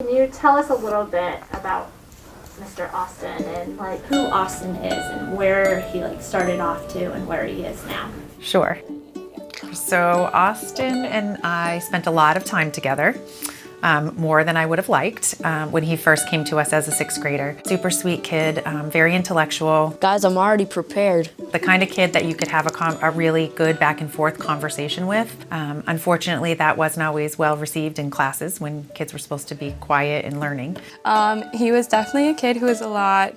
Can you tell us a little bit about Mr. Austin and like who Austin is and where he like started off to and where he is now? Sure. So Austin and I spent a lot of time together, more than I would have liked when he first came to us as a sixth grader. Super sweet kid, very intellectual. Guys, I'm already prepared. The kind of kid that you could have a really good back and forth conversation with. Unfortunately, that wasn't always well received in classes when kids were supposed to be quiet and learning. He was definitely a kid who was a lot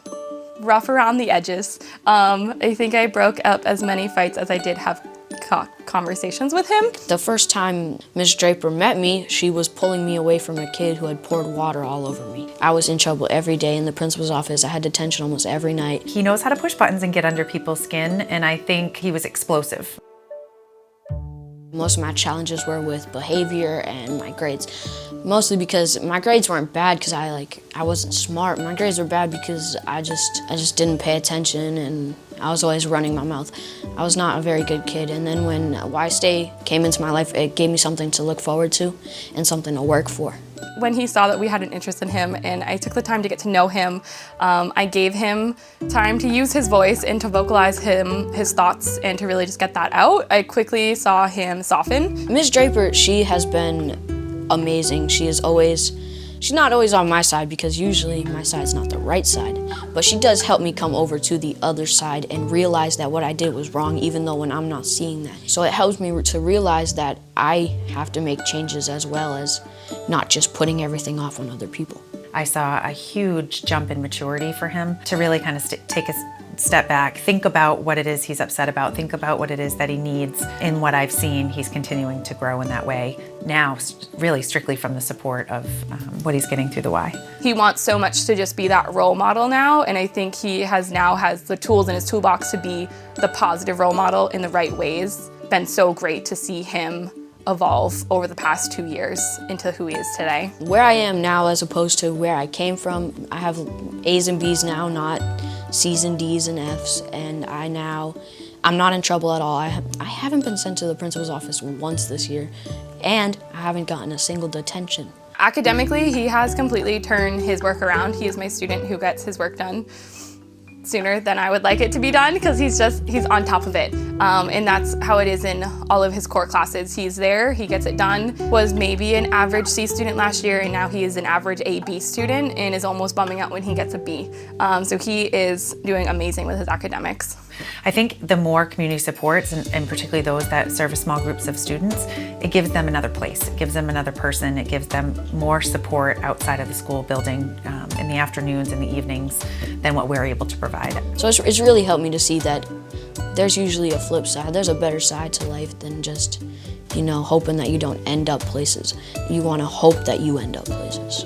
rough around the edges. I think I broke up as many fights as I did have conversations with him. The first time Ms. Draper met me, she was pulling me away from a kid who had poured water all over me. I was in trouble every day in the principal's office. I had detention almost every night. He knows how to push buttons and get under people's skin, and I think he was explosive. Most of my challenges were with behavior and my grades. Mostly because my grades weren't bad because I wasn't smart. My grades were bad because I just didn't pay attention and I was always running my mouth. I was not a very good kid, and then when Y-Stay came into my life, it gave me something to look forward to and something to work for. When he saw that we had an interest in him and I took the time to get to know him, I gave him time to use his voice and to vocalize his thoughts and to really just get that out. I quickly saw him soften. Ms. Draper, she has been amazing. She's not always on my side because usually my side's not the right side, but she does help me come over to the other side and realize that what I did was wrong even though when I'm not seeing that. So it helps me to realize that I have to make changes as well as not just putting everything off on other people. I saw a huge jump in maturity for him to really kind of take a step back, think about what it is he's upset about, think about what it is that he needs. In what I've seen, he's continuing to grow in that way. Now, really strictly from the support of what he's getting through the Y. He wants so much to just be that role model now, and I think he now has the tools in his toolbox to be the positive role model in the right ways. Been so great to see him evolve over the past 2 years into who he is today. Where I am now as opposed to where I came from, I have A's and B's now, not C's and D's and F's, and I'm not in trouble at all. I haven't been sent to the principal's office once this year, and I haven't gotten a single detention. Academically, he has completely turned his work around. He is my student who gets his work done sooner than I would like it to be done because he's on top of it. And that's how it is in all of his core classes. He's there, he gets it done. Was maybe an average C student last year and now he is an average A-B student and is almost bumming out when he gets a B. So he is doing amazing with his academics. I think the more community supports, and particularly those that serve small groups of students, it gives them another place, it gives them another person, it gives them more support outside of the school building in the afternoons and the evenings than what we're able to provide. So it's really helped me to see that there's usually a flip side. There's a better side to life than just, hoping that you don't end up places. You want to hope that you end up places.